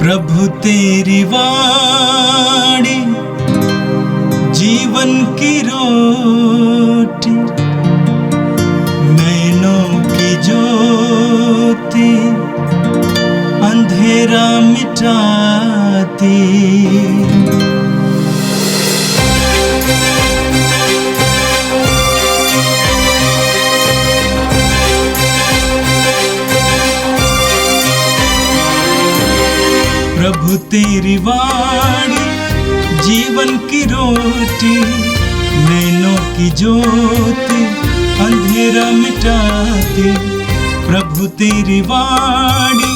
प्रभु तेरी वाणी जीवन की रोटी, नैनों की ज्योति अंधेरा मिटाती। प्रभु तेरी वाणी जीवन की रोटी, नैनों की ज्योति अंधेरा मिटाती। प्रभु तेरी वाणी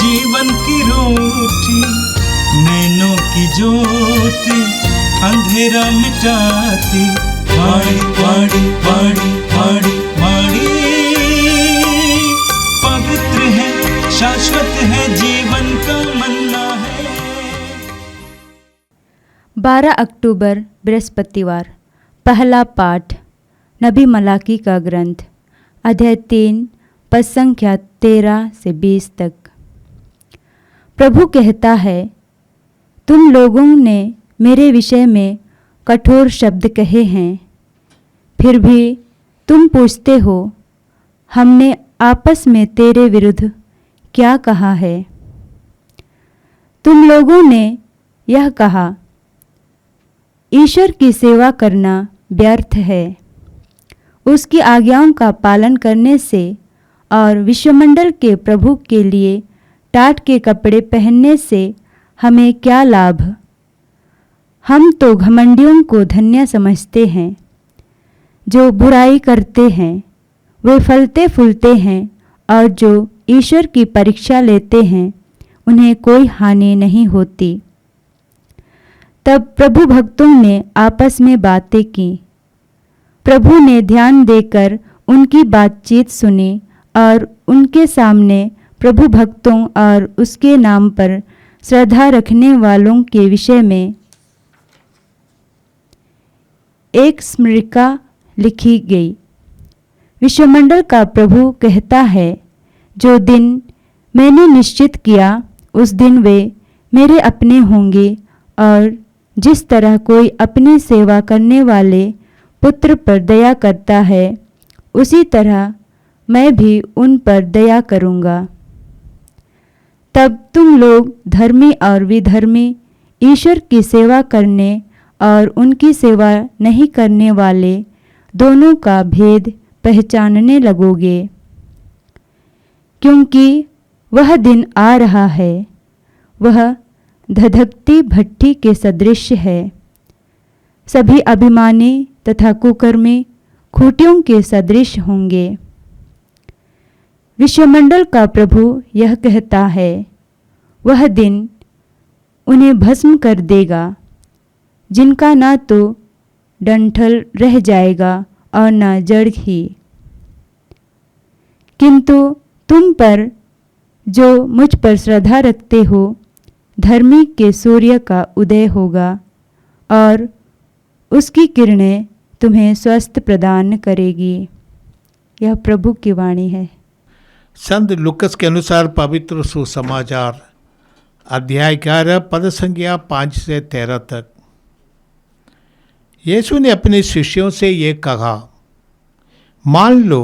जीवन की रोटी, नैनों की ज्योति अंधेरा मिटाती। वाणी वाणी वाणी वाणी वाणी पवित्र है, शाश्वत है, जीवन का मन्ना है। 12 अक्टूबर बृहस्पतिवार। पहला पाठ नबी मलाकी का ग्रंथ, अध्याय 3 पद संख्या 13 से 20 तक। प्रभु कहता है, तुम लोगों ने मेरे विषय में कठोर शब्द कहे हैं, फिर भी तुम पूछते हो, हमने आपस में तेरे विरुद्ध क्या कहा है? तुम लोगों ने यह कहा, ईश्वर की सेवा करना व्यर्थ है। उसकी आज्ञाओं का पालन करने से और विश्वमंडल के प्रभु के लिए टाट के कपड़े पहनने से हमें क्या लाभ? हम तो घमंडियों को धन्य समझते हैं। जो बुराई करते हैं वे फलते फूलते हैं, और जो ईश्वर की परीक्षा लेते हैं उन्हें कोई हानि नहीं होती। तब प्रभु भक्तों ने आपस में बातें की। प्रभु ने ध्यान देकर उनकी बातचीत सुनी और उनके सामने प्रभु भक्तों और उसके नाम पर श्रद्धा रखने वालों के विषय में एक स्मृतिका लिखी गई। विश्वमंडल का प्रभु कहता है, जो दिन मैंने निश्चित किया उस दिन वे मेरे अपने होंगे, और जिस तरह कोई अपनी सेवा करने वाले पुत्र पर दया करता है, उसी तरह मैं भी उन पर दया करूँगा। तब तुम लोग धर्मी और विधर्मी, ईश्वर की सेवा करने और उनकी सेवा नहीं करने वाले दोनों का भेद पहचानने लगोगे, क्योंकि वह दिन आ रहा है, वह धधकती भट्ठी के सदृश है। सभी अभिमानी तथा कुकर्मी खूंटियों के सदृश होंगे। विश्वमंडल का प्रभु यह कहता है, वह दिन उन्हें भस्म कर देगा, जिनका ना तो डंठल रह जाएगा और न जड़ ही। किंतु तुम पर जो मुझ पर श्रद्धा रखते हो, धर्मी के सूर्य का उदय होगा और उसकी किरणें तुम्हें स्वस्थ प्रदान करेगी। यह प्रभु की वाणी है। संत लूकस के अनुसार पवित्र सुसमाचार अध्याय 11 पद संख्या 5 से 13 तक। यीशु ने अपने शिष्यों से ये कहा, मान लो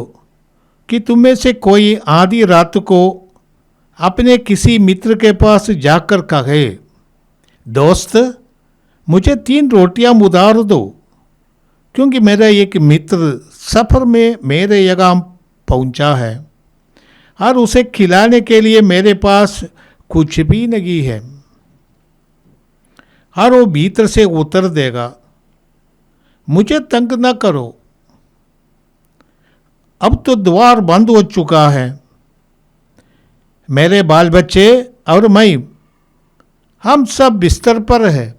कि तुम में से कोई आधी रात को अपने किसी मित्र के पास जाकर कहे, दोस्त मुझे 3 रोटियां उधार दो, क्योंकि मेरा एक मित्र सफ़र में मेरे यहाँ पहुँचा है और उसे खिलाने के लिए मेरे पास कुछ भी नहीं है। और वो भीतर से उत्तर देगा, मुझे तंग न करो, अब तो द्वार बंद हो चुका है, मेरे बाल बच्चे और मैं हम सब बिस्तर पर हैं,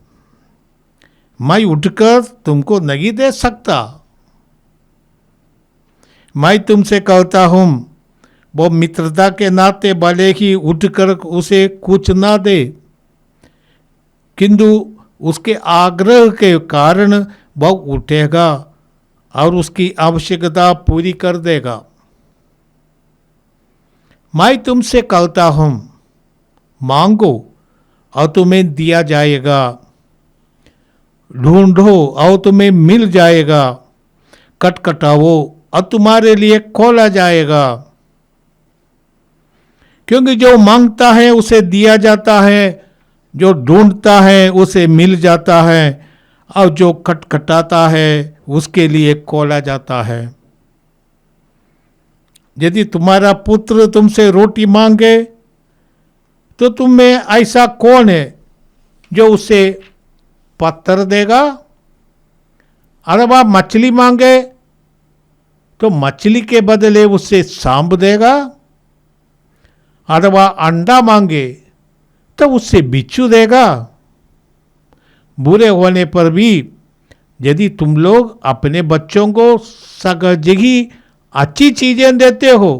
मैं उठकर तुमको नहीं दे सकता। मैं तुमसे कहता हूँ, वो मित्रता के नाते भले ही उठकर उसे कुछ ना दे, किंतु उसके आग्रह के कारण वह उठेगा और उसकी आवश्यकता पूरी कर देगा। मैं तुमसे कहता हूँ, मांगो और तुम्हें दिया जाएगा, ढूंढो और तुम्हें मिल जाएगा, खटखटाओ और तुम्हारे लिए खोला जाएगा। क्योंकि जो मांगता है उसे दिया जाता है, जो ढूंढता है उसे मिल जाता है, और जो खटखटाता है उसके लिए खोला जाता है। यदि तुम्हारा पुत्र तुमसे रोटी मांगे तो तुम में ऐसा कौन है जो उसे पत्थर देगा? अथवा मछली मांगे तो मछली के बदले उसे सांप देगा? अथवा अंडा मांगे तो उससे बिच्छू देगा? बुरे होने पर भी यदि तुम लोग अपने बच्चों को सगज ही अच्छी चीजें देते हो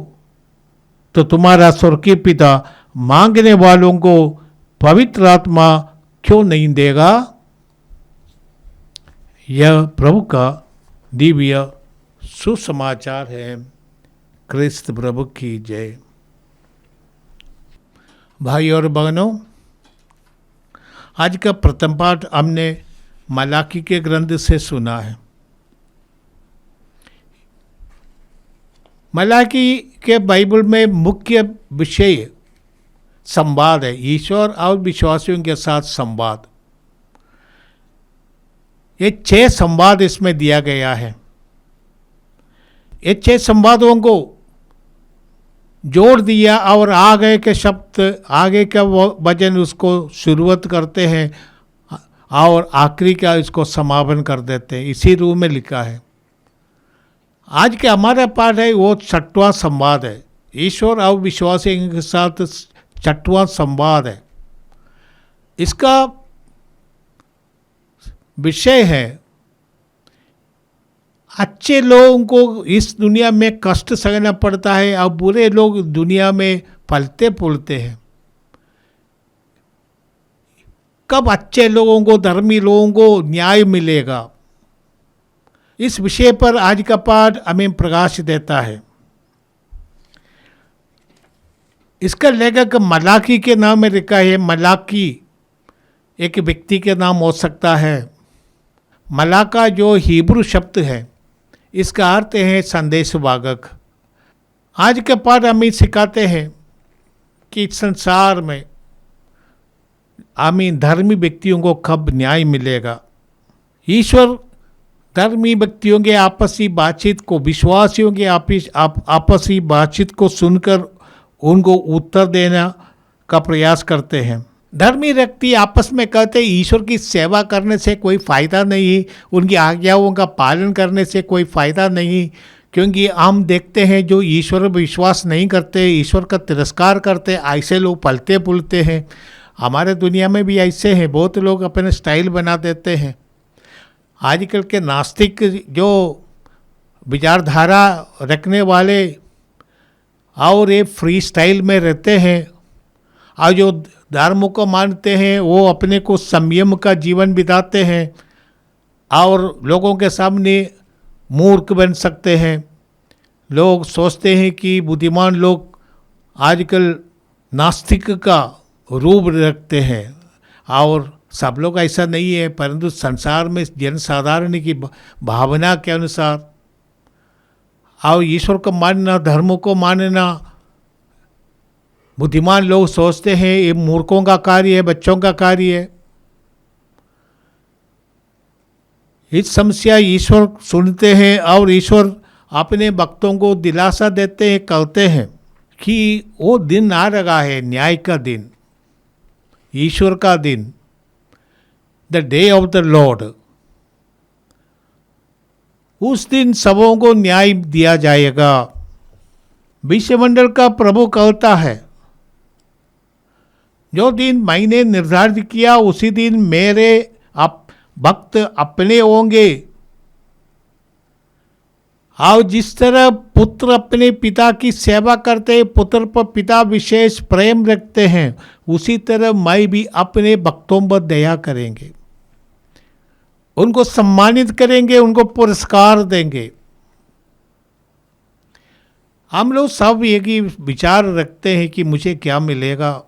तो तुम्हारा स्वर्गीय पिता मांगने वालों को पवित्र आत्मा क्यों नहीं देगा? यह प्रभु का दिव्य सुसमाचार है। क्रिस्त प्रभु की जय। भाई और बहनों, आज का प्रथम पाठ हमने मलाकी के ग्रंथ से सुना है। मलाकी के बाइबल में मुख्य विषय संवाद है, ईश्वर और विश्वासियों के साथ संवाद। ये 6 संवाद इसमें दिया गया है। ये 6 संवादों को जोड़ दिया और आगे के शब्द, आगे का वचन उसको शुरुआत करते हैं और आखिरी का इसको समापन कर देते हैं। इसी रूप में लिखा है। आज के हमारा पाठ है वो 6वां संवाद है। ईश्वर और विश्वासियों के साथ 6वां संवाद है। इसका विषय है अच्छे लोगों को इस दुनिया में कष्ट सहना पड़ता है और बुरे लोग दुनिया में पलते फूलते हैं। कब अच्छे लोगों को, धर्मी लोगों को न्याय मिलेगा? इस विषय पर आज का पाठ हमें प्रकाश देता है। इसका लेखक मलाकी के नाम में लिखा है। मलाकी एक व्यक्ति के नाम हो सकता है। मलाका जो हिब्रू शब्द है, इसका अर्थ है संदेशवाहक। आज के पाठ हमें सिखाते हैं कि संसार में हमें धर्मी व्यक्तियों को कब न्याय मिलेगा। ईश्वर धर्मी व्यक्तियों के आपसी बातचीत को, विश्वासियों के आपसी बातचीत को सुनकर उनको उत्तर देना का प्रयास करते हैं। धर्मी व्यक्ति आपस में कहते हैं ईश्वर की सेवा करने से कोई फ़ायदा नहीं, उनकी आज्ञाओं का पालन करने से कोई फ़ायदा नहीं, क्योंकि हम देखते हैं जो ईश्वर पर विश्वास नहीं करते, ईश्वर का तिरस्कार करते, ऐसे लोग पलते पुलते हैं। हमारे दुनिया में भी ऐसे हैं। बहुत लोग अपने स्टाइल बना देते हैं। आजकल के नास्तिक जो विचारधारा रखने वाले और ये फ्री स्टाइल में रहते हैं, और जो धर्म को मानते हैं वो अपने को संयम का जीवन बिताते हैं और लोगों के सामने मूर्ख बन सकते हैं। लोग सोचते हैं कि बुद्धिमान लोग आजकल नास्तिक का रूप रखते हैं, और सब लोग ऐसा नहीं है, परंतु संसार में जनसाधारण की भावना के अनुसार और ईश्वर को मानना, धर्म को मानना बुद्धिमान लोग सोचते हैं ये मूर्खों का कार्य है, बच्चों का कार्य है। इस समस्या ईश्वर सुनते हैं और ईश्वर अपने भक्तों को दिलासा देते हैं, कहते हैं कि वो दिन आ रहा है, न्याय का दिन, ईश्वर का दिन, the day of the Lord. उस दिन सबों को न्याय दिया जाएगा। विश्वमंडल का प्रभु कहता है जो दिन मैंने निर्धारित किया उसी दिन मेरे भक्त अपने होंगे, और जिस तरह पुत्र अपने पिता की सेवा करते हैं, पुत्र पर पिता विशेष प्रेम रखते हैं, उसी तरह मैं भी अपने भक्तों पर दया करेंगे, उनको सम्मानित करेंगे, उनको पुरस्कार देंगे। हम लोग सब एक ही विचार रखते हैं कि मुझे क्या मिलेगा।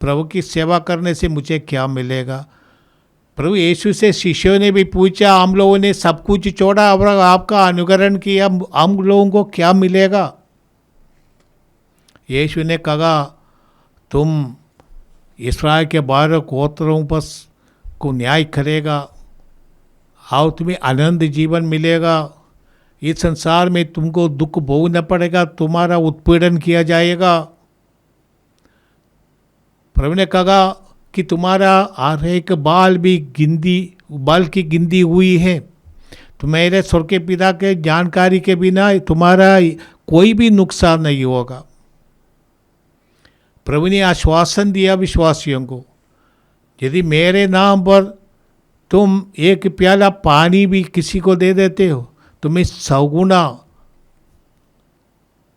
प्रभु की सेवा करने से मुझे क्या मिलेगा। प्रभु यीशु से शिष्यों ने भी पूछा, हम लोगों ने सब कुछ छोड़ा और आपका अनुकरण किया, हम लोगों को क्या मिलेगा। यीशु ने कहा, तुम इस्राएल के 12 गोत्रों पर को न्याय करेगा और तुम्हें आनंद जीवन मिलेगा। इस संसार में तुमको दुख भोगना पड़ेगा, तुम्हारा उत्पीड़न किया जाएगा। प्रभु ने कहा कि तुम्हारा हर एक बाल की गिनती हुई है। तो मेरे स्वर्ग के पिता के जानकारी के बिना तुम्हारा कोई भी नुकसान नहीं होगा। प्रभु ने आश्वासन दिया विश्वासियों को, यदि मेरे नाम पर तुम एक प्याला पानी भी किसी को दे देते हो, तुम्हें 100 गुना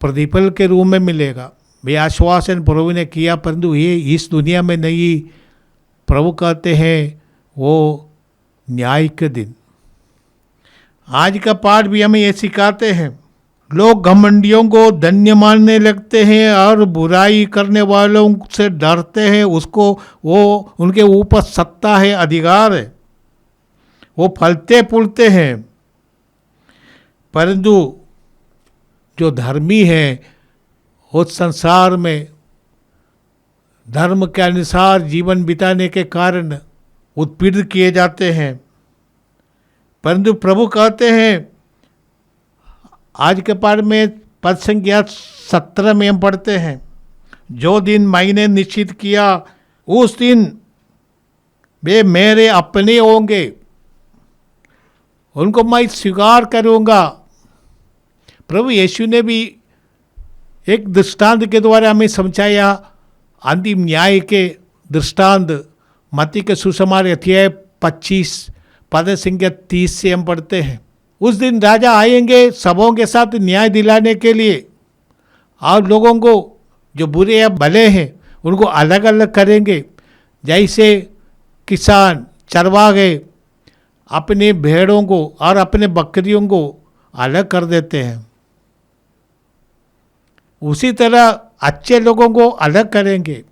प्रतिफल के रूप में मिलेगा। वे आश्वासन प्रभु ने किया, परंतु ये इस दुनिया में नहीं। प्रभु कहते हैं वो न्याय के दिन। आज का पाठ भी हमें ये सिखाते हैं, लोग घमंडियों को धन्य मानने लगते हैं और बुराई करने वालों से डरते हैं। उसको वो उनके ऊपर सत्ता है, अधिकार है, वो फलते फूलते हैं। परंतु जो धर्मी है उस संसार में धर्म के अनुसार जीवन बिताने के कारण उत्पीड़ित किए जाते हैं। परंतु प्रभु कहते हैं, आज के पाठ में पद संख्या 17 में हम पढ़ते हैं, जो दिन मैंने निश्चित किया उस दिन वे मेरे अपने होंगे, उनको मैं स्वीकार करूँगा। प्रभु यीशु ने भी एक दृष्टांत के द्वारा हमें समझाया, अंतिम न्याय के दृष्टांत। मत्ती के सुसमाचार अध्याय 25 पद संख्या 30 से हम पढ़ते हैं, उस दिन राजा आएंगे सबों के साथ न्याय दिलाने के लिए, और लोगों को जो बुरे या भले हैं उनको अलग अलग करेंगे। जैसे किसान चरवाहे अपने भेड़ों को और अपने बकरियों को अलग कर देते हैं, उसी तरह अच्छे लोगों को अलग करेंगे।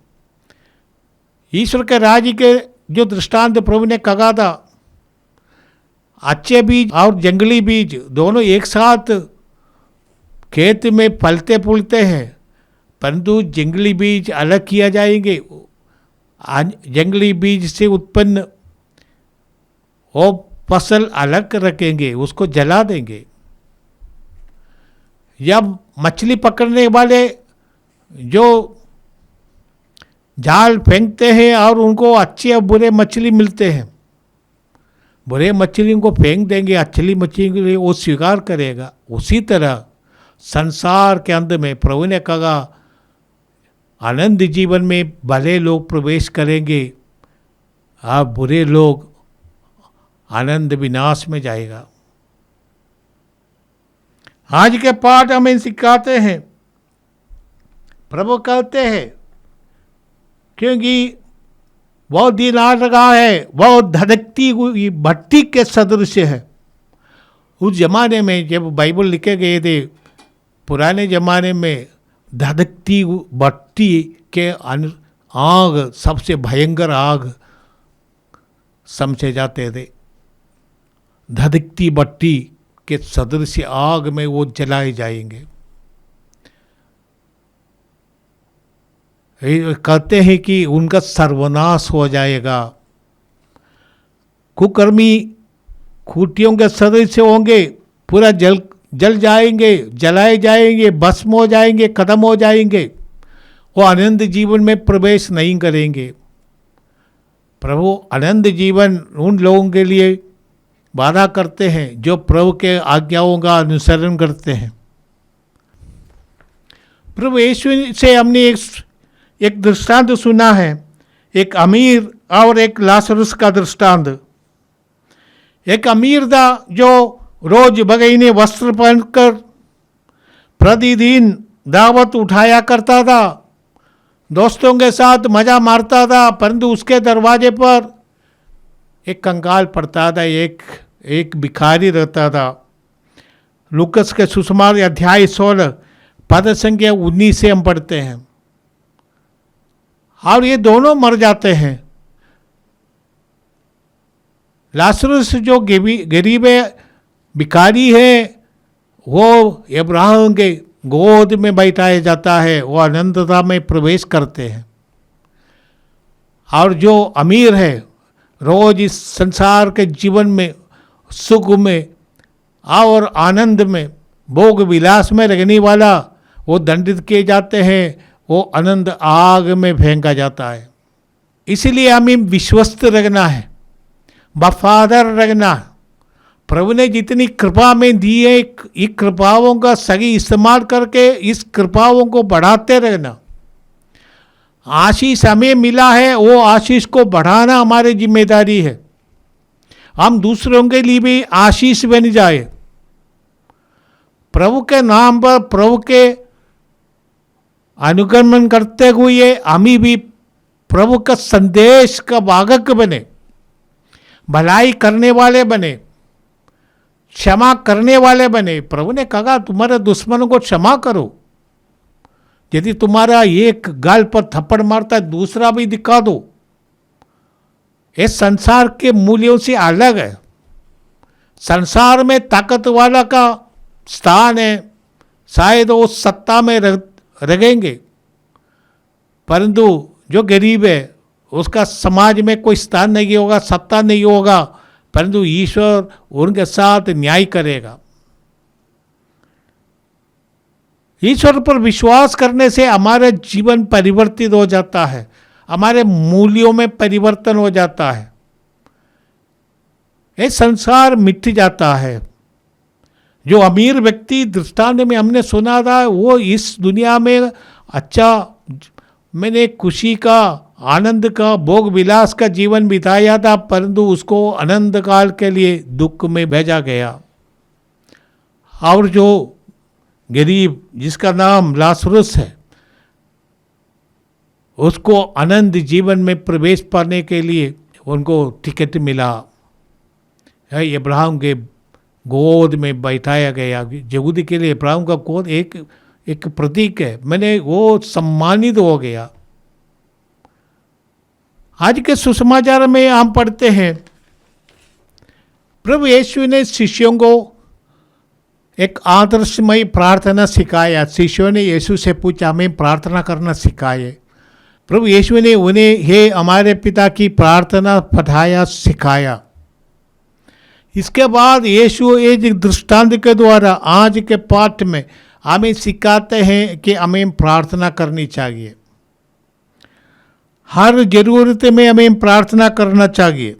ईश्वर के राज्य के जो दृष्टांत प्रभु ने कहा था, अच्छे बीज और जंगली बीज दोनों एक साथ खेत में फलते फूलते हैं, परंतु जंगली बीज अलग किया जाएंगे। जंगली बीज से उत्पन्न वो फसल अलग रखेंगे, उसको जला देंगे। जब मछली पकड़ने वाले जो जाल फेंकते हैं और उनको अच्छे और बुरे मछली मिलते हैं, बुरे मछली को फेंक देंगे, अच्छी मछली के लिए वो स्वीकार करेगा। उसी तरह संसार के अंत में प्रभु ने कहा, आनंद जीवन में भले लोग प्रवेश करेंगे और बुरे लोग आनंद विनाश में जाएगा। आज के पाठ हमें सिखाते हैं, प्रभु कहते हैं, क्योंकि वह दिन आ रहा है, वह धधकती हुई भट्टी के सदृश है। उस जमाने में जब बाइबल लिखे गए थे, पुराने जमाने में धधकती भट्टी के आग सबसे भयंकर आग समझे जाते थे। धधकती भट्टी के सदृश आग में वो जलाए जाएंगे। कहते हैं कि उनका सर्वनाश हो जाएगा। कुकर्मी खूंटियों के सदृश होंगे, पूरा जल जाएंगे, जलाए जाएंगे, भस्म हो जाएंगे, खत्म हो जाएंगे। वो आनंद जीवन में प्रवेश नहीं करेंगे। प्रभु आनंद जीवन उन लोगों के लिए वादा करते हैं जो प्रभु के आज्ञाओं का अनुसरण करते हैं। प्रभु यीशु से हमने एक दृष्टांत सुना है, एक अमीर और एक लाजरुस का दृष्टांत। एक अमीर था जो रोज बगैने वस्त्र पहनकर प्रतिदिन दावत उठाया करता था, दोस्तों के साथ मजा मारता था, परंतु उसके दरवाजे पर एक कंगाल पड़ता था, एक भिखारी रहता था। लूकस के सुसमाचार अध्याय 16 पद संख्या 19 से हम पढ़ते हैं। और ये दोनों मर जाते हैं। लाजरस जो गरीब है, भिखारी है, वो अब्राहम के गोद में बैठाया जाता है, वो अनंतता में प्रवेश करते हैं। और जो अमीर है, रोज इस संसार के जीवन में, सुख में और आनंद में, भोग विलास में रहने वाला, वो दंडित किए जाते हैं, वो अनंत आग में फेंका जाता है। इसलिए हमें विश्वस्त रहना है, वफादार रहना है। प्रभु ने जितनी कृपा में दी है, इस कृपाओं का सही इस्तेमाल करके इस कृपाओं को बढ़ाते रहना। आशीष हमें मिला है, वो आशीष को बढ़ाना हमारी जिम्मेदारी है। हम दूसरों के लिए भी आशीष बन जाए। प्रभु के नाम पर, प्रभु के अनुगमन करते हुए हमें भी प्रभु का संदेश का वाहक बने, भलाई करने वाले बने, क्षमा करने वाले बने। प्रभु ने कहा तुम्हारे दुश्मनों को क्षमा करो। यदि तुम्हारा एक गाल पर थप्पड़ मारता है, दूसरा भी दिखा दो। ये संसार के मूल्यों से अलग है। संसार में ताकत वाला का स्थान है, शायद वो सत्ता में रहेंगे, परंतु जो गरीब है उसका समाज में कोई स्थान नहीं होगा, सत्ता नहीं होगा, परंतु ईश्वर उनके साथ न्याय करेगा। ईश्वर पर विश्वास करने से हमारा जीवन परिवर्तित हो जाता है, हमारे मूल्यों में परिवर्तन हो जाता है, ये संसार मिट जाता है। जो अमीर व्यक्ति दृष्टांत में हमने सुना था, वो इस दुनिया में अच्छा, मैंने खुशी का, आनंद का, भोग विलास का जीवन बिताया था, परंतु उसको अनंत काल के लिए दुख में भेजा गया। और जो गरीब जिसका नाम लाजरस है, उसको अनंत जीवन में प्रवेश पाने के लिए उनको टिकट मिला, अब्राहम के गोद में बैठाया गया। यहूदी के लिए अब्राहम का गोद एक प्रतीक है। मैंने वो सम्मानित हो गया। आज के सुसमाचार में हम पढ़ते हैं, प्रभु यीशु ने शिष्यों को एक आदर्शमय प्रार्थना सिखाया। शिष्यों ने यीशु से पूछा, हमें प्रार्थना करना सिखाए। प्रभु यीशु ने उन्हें हे हमारे पिता की प्रार्थना पढ़ाया, सिखाया। इसके बाद यीशु एक दृष्टांत के द्वारा आज के पाठ में हमें सिखाते हैं कि हमें प्रार्थना करनी चाहिए। हर जरूरत में हमें प्रार्थना करना चाहिए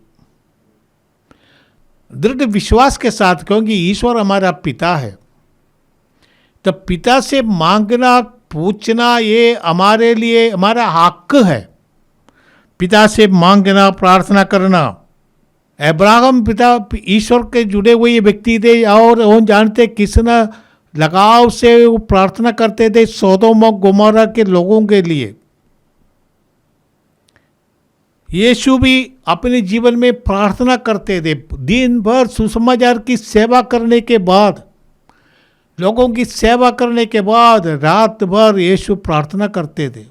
दृढ़ विश्वास के साथ, क्योंकि ईश्वर हमारा पिता है। तो पिता से मांगना, पूछना, ये हमारे लिए हमारा हक है। पिता से मांगना, प्रार्थना करना। अब्राहम पिता ईश्वर के जुड़े हुए व्यक्ति थे, और वो जानते किसना लगाव से वो प्रार्थना करते थे सोदोम और गोमोरा के लोगों के लिए। यीशु भी अपने जीवन में प्रार्थना करते थे। दिन भर सुसमाचार की सेवा करने के बाद, लोगों की सेवा करने के बाद रात भर यीशु प्रार्थना करते थे।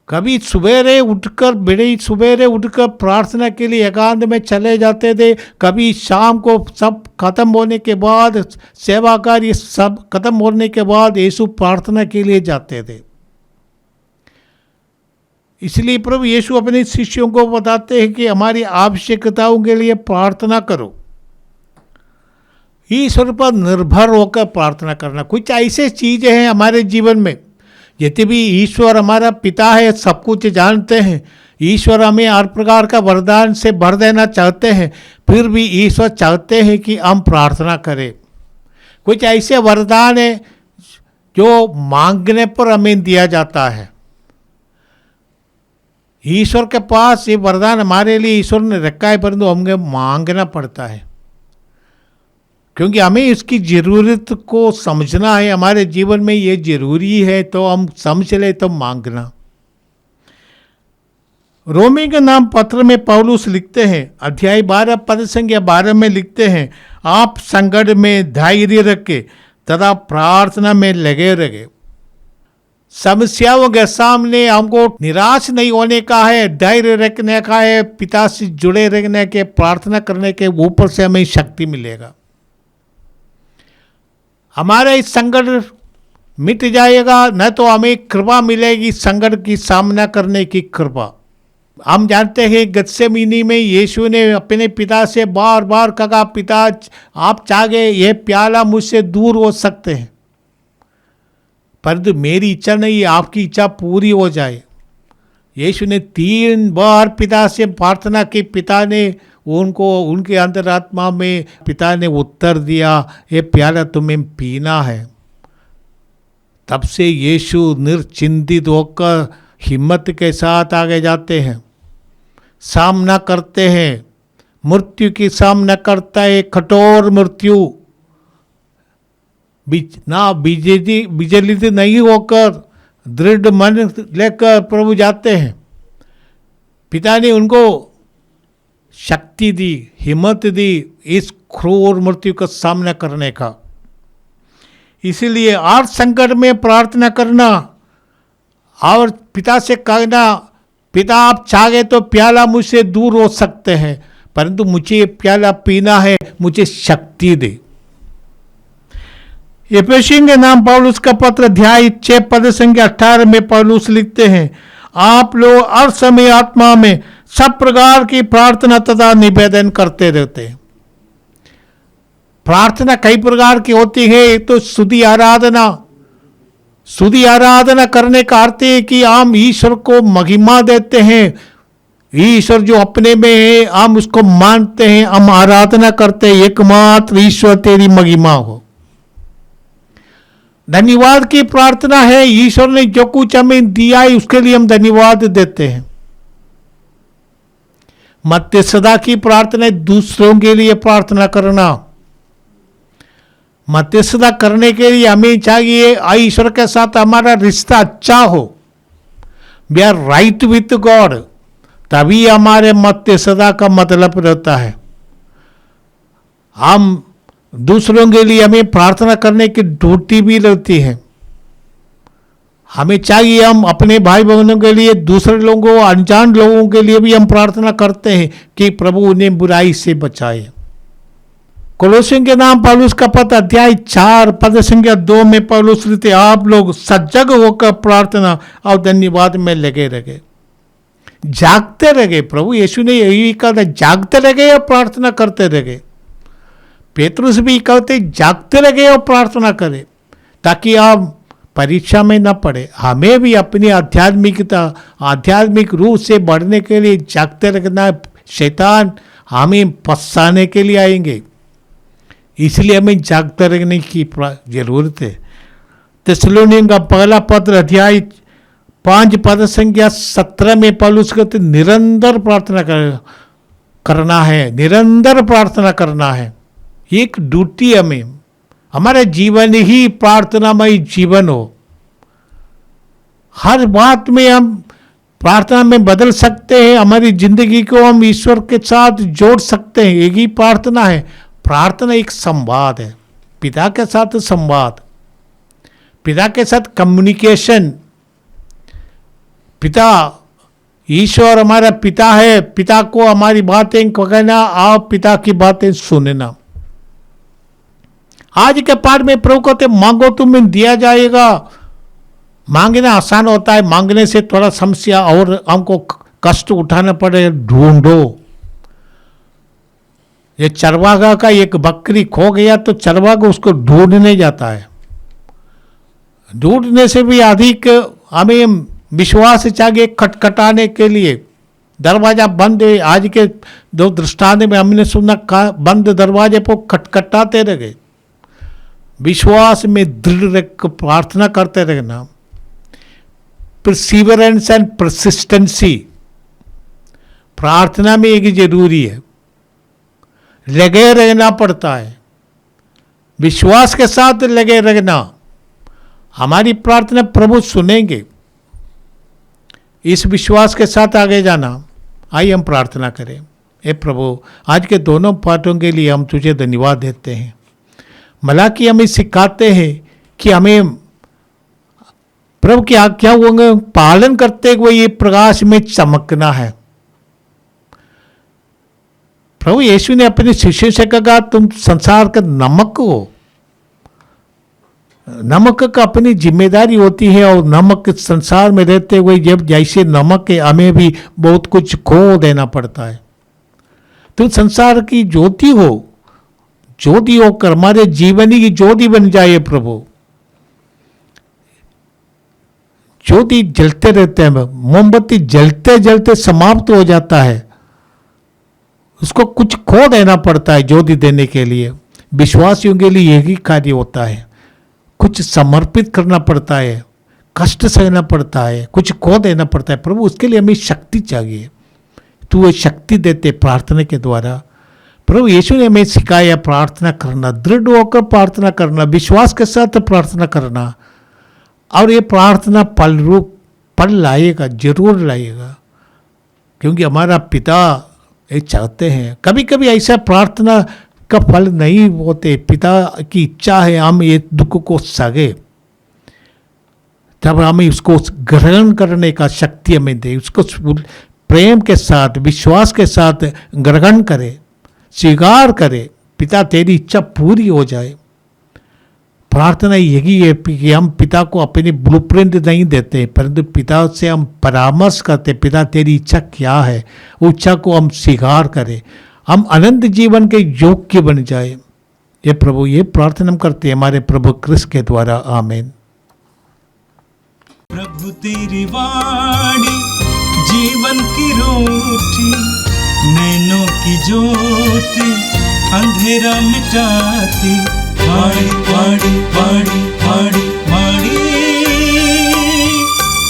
कभी सवेरे उठकर, बड़े सवेरे उठकर प्रार्थना के लिए एकांत में चले जाते थे। कभी शाम को सब खत्म होने के बाद, सेवा कार्य सब खत्म होने के बाद यीशु प्रार्थना के लिए जाते थे। इसलिए प्रभु यीशु अपने शिष्यों को बताते हैं कि हमारी आवश्यकताओं के लिए प्रार्थना करो। ईश्वर पर निर्भर होकर प्रार्थना करना। कुछ ऐसे चीज़ें हैं हमारे जीवन में, यदि भी ईश्वर हमारा पिता है, सब कुछ जानते हैं, ईश्वर हमें हर प्रकार का वरदान से भर देना चाहते हैं, फिर भी ईश्वर चाहते हैं कि हम प्रार्थना करें। कुछ ऐसे वरदान हैं जो मांगने पर हमें दिया जाता है। ईश्वर के पास ये वरदान हमारे लिए ईश्वर ने रखा है, परंतु हमें मांगना पड़ता है, क्योंकि हमें इसकी ज़रूरत को समझना है। हमारे जीवन में ये ज़रूरी है, तो हम समझ ले तो मांगना। रोमी के नाम पत्र में पौलुस लिखते हैं, अध्याय 12 पद संख्या 12 में लिखते हैं, आप संकट में धैर्य रखे तथा प्रार्थना में लगे रहे। समस्याओं के सामने हमको निराश नहीं होने का है, धैर्य रखने का है, पिता से जुड़े रहने के, प्रार्थना करने के ऊपर से हमें शक्ति मिलेगा। हमारा इस संकट मिट जाएगा, न तो हमें कृपा मिलेगी संकट की सामना करने की कृपा। हम जानते हैं गत्सेमनी में यीशु ने अपने पिता से बार बार कहा, पिता आप चाहे यह प्याला मुझसे दूर हो सकते हैं, परंतु मेरी इच्छा नहीं, आपकी इच्छा पूरी हो जाए। यीशु ने 3 बार पिता से प्रार्थना की। पिता ने उनको, उनके अंतरात्मा में पिता ने उत्तर दिया, ये प्याला तुम्हें पीना है। तब से यीशु निर्चिंतित होकर हिम्मत के साथ आगे जाते हैं, सामना करते हैं, मृत्यु की सामना करता है, कठोर मृत्यु। ना विचलित नहीं होकर दृढ़ मन लेकर प्रभु जाते हैं। पिता ने उनको शक्ति दी, हिम्मत दी इस क्रूर मृत्यु का सामना करने का। इसीलिए और संकट में प्रार्थना करना और पिता से कहना, पिता आप चाहे तो प्याला मुझसे दूर हो सकते हैं, परंतु मुझे प्याला पीना है, मुझे शक्ति दे। एफेसियों के नाम पौलुस का पत्र अध्याय 6 पद संख्या 18 में पौलुस लिखते हैं, आप लोग हर समय आत्मा में सब प्रकार की प्रार्थना तथा निवेदन करते रहते हैं। प्रार्थना कई प्रकार की होती है। एक तो स्तुति आराधना। स्तुति आराधना करने का अर्थ है कि हम ईश्वर को महिमा देते हैं। ईश्वर जो अपने में है हम उसको मानते हैं, हम आराधना करते हैं, एकमात्र ईश्वर तेरी महिमा हो। धन्यवाद की प्रार्थना है, ईश्वर ने जो कुछ हमें दिया है उसके लिए हम धन्यवाद देते हैं। मध्यस्थता की प्रार्थना, दूसरों के लिए प्रार्थना करना। मध्यस्थता करने के लिए हमें चाहिए ईश्वर के साथ हमारा रिश्ता अच्छा हो, we are right with God, तभी हमारे मध्यस्थता का मतलब रहता है। हम दूसरों के लिए हमें प्रार्थना करने की ड्यूटी भी रहती है। हमें चाहिए हम अपने भाई बहनों के लिए, दूसरे लोगों, अनजान लोगों के लिए भी हम प्रार्थना करते हैं कि प्रभु उन्हें बुराई से बचाए। कोलोसियों के नाम पौलुस का पत्र अध्याय 4 पद संख्या 2 में पौलुस लिखते, आप लोग सजग होकर प्रार्थना और धन्यवाद में लगे रहे, जागते रहे। प्रभु यीशु ने यही कहा, जागते रहे और प्रार्थना करते रहे। पेतरुस भी कहते, जागते रहे और प्रार्थना करें, ताकि आप परीक्षा में न पड़े। हमें भी अपनी आध्यात्मिक रूप से बढ़ने के लिए जागते रखना। शैतान हमें फंसाने के लिए आएंगे, इसलिए हमें जागते रहने की जरूरत है। थिस्सलुनीकियों का पहला पत्र अध्याय 5 पद संख्या 17 में पौलुस कहते, निरंतर प्रार्थना करना है, निरंतर प्रार्थना करना है। एक ड्यूटी हमें, हमारा जीवन ही प्रार्थनामय जीवन हो। हर बात में हम प्रार्थना में बदल सकते हैं, हमारी जिंदगी को हम ईश्वर के साथ जोड़ सकते हैं। एक ही प्रार्थना है। प्रार्थना एक संवाद है, पिता के साथ संवाद, पिता के साथ कम्युनिकेशन। पिता, ईश्वर हमारा पिता है, पिता को हमारी बातें कहना, आप पिता की बातें सुनना। आज के पाठ में प्रभु कहते, मांगो तुम्हें दिया जाएगा। मांगना आसान होता है, मांगने से थोड़ा समस्या और हमको कष्ट उठाना पड़े। ढूंढो। ये चरवाहा का एक बकरी खो गया तो चरवाहा उसको ढूंढने जाता है। ढूंढने से भी अधिक हमें विश्वास चाहिए खटखटाने के लिए। दरवाजा बंद है, आज के 2 दृष्टांत में हमने सुना, बंद दरवाजे पर खटखटाते रहे। विश्वास में दृढ़ रख प्रार्थना करते रहना। परसिवरेंस एंड परसिस्टेंसी प्रार्थना में एक जरूरी है, लगे रहना पड़ता है, विश्वास के साथ लगे रहना। हमारी प्रार्थना प्रभु सुनेंगे, इस विश्वास के साथ आगे जाना। आइए हम प्रार्थना करें। हे प्रभु, आज के दोनों पाठों के लिए हम तुझे धन्यवाद देते हैं। मलाकी हमें सिखाते हैं कि हमें प्रभु की आज्ञाओं का पालन करते हुए ये प्रकाश में चमकना है। प्रभु यीशु ने अपने शिष्यों से कहा तुम संसार का नमक हो। नमक का अपनी जिम्मेदारी होती है और नमक संसार में रहते हुए जब जैसे नमक है हमें भी बहुत कुछ खो देना पड़ता है। तुम संसार की ज्योति हो, ज्योति होकर हमारे जीवन की ज्योति बन जाए प्रभु। ज्योति जलते रहते हैं, मोमबत्ती जलते जलते समाप्त हो जाता है, उसको कुछ खो देना पड़ता है ज्योति देने के लिए। विश्वासियों के लिए यही कार्य होता है, कुछ समर्पित करना पड़ता है, कष्ट सहना पड़ता है, कुछ खो देना पड़ता है। प्रभु उसके लिए हमें शक्ति चाहिए, तू वो शक्ति देते प्रार्थना के द्वारा। प्रभु यीशु ने हमें सिखाया प्रार्थना करना, दृढ़ होकर प्रार्थना करना, विश्वास के साथ प्रार्थना करना, और ये प्रार्थना फल लाएगा, जरूर लाएगा, क्योंकि हमारा पिता ये चाहते हैं। कभी कभी ऐसा प्रार्थना का फल नहीं होते, पिता की इच्छा है हम ये दुख को सहे, तब हमें उसको ग्रहण करने का शक्ति हमें दे, उसको प्रेम के साथ विश्वास के साथ ग्रहण करे, स्वीकार करे, पिता तेरी इच्छा पूरी हो जाए। प्रार्थना यही है कि हम पिता को अपनी ब्लूप्रिंट नहीं देते, परंतु पिता से हम परामर्श करते, पिता तेरी इच्छा क्या है, वो इच्छा को हम स्वीकार करें, हम अनंत जीवन के योग्य बन जाए। ये प्रभु ये प्रार्थना हम करते हैं हमारे प्रभु क्रिस्त के द्वारा, आमीन। प्रभु तेरी वाणी जीवन की रोटी, नैनों की ज्योति अंधेरा मिटाती, वाणी वाणी वाणी वाणी वाणी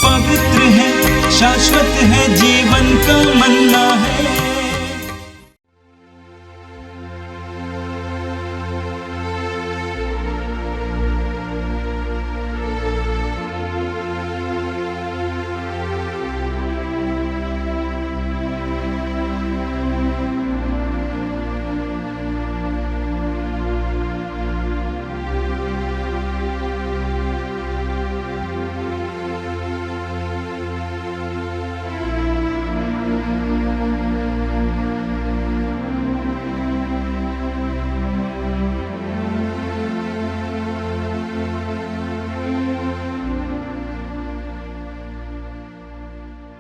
पवित्र है, शाश्वत है जीवन का मन्ना,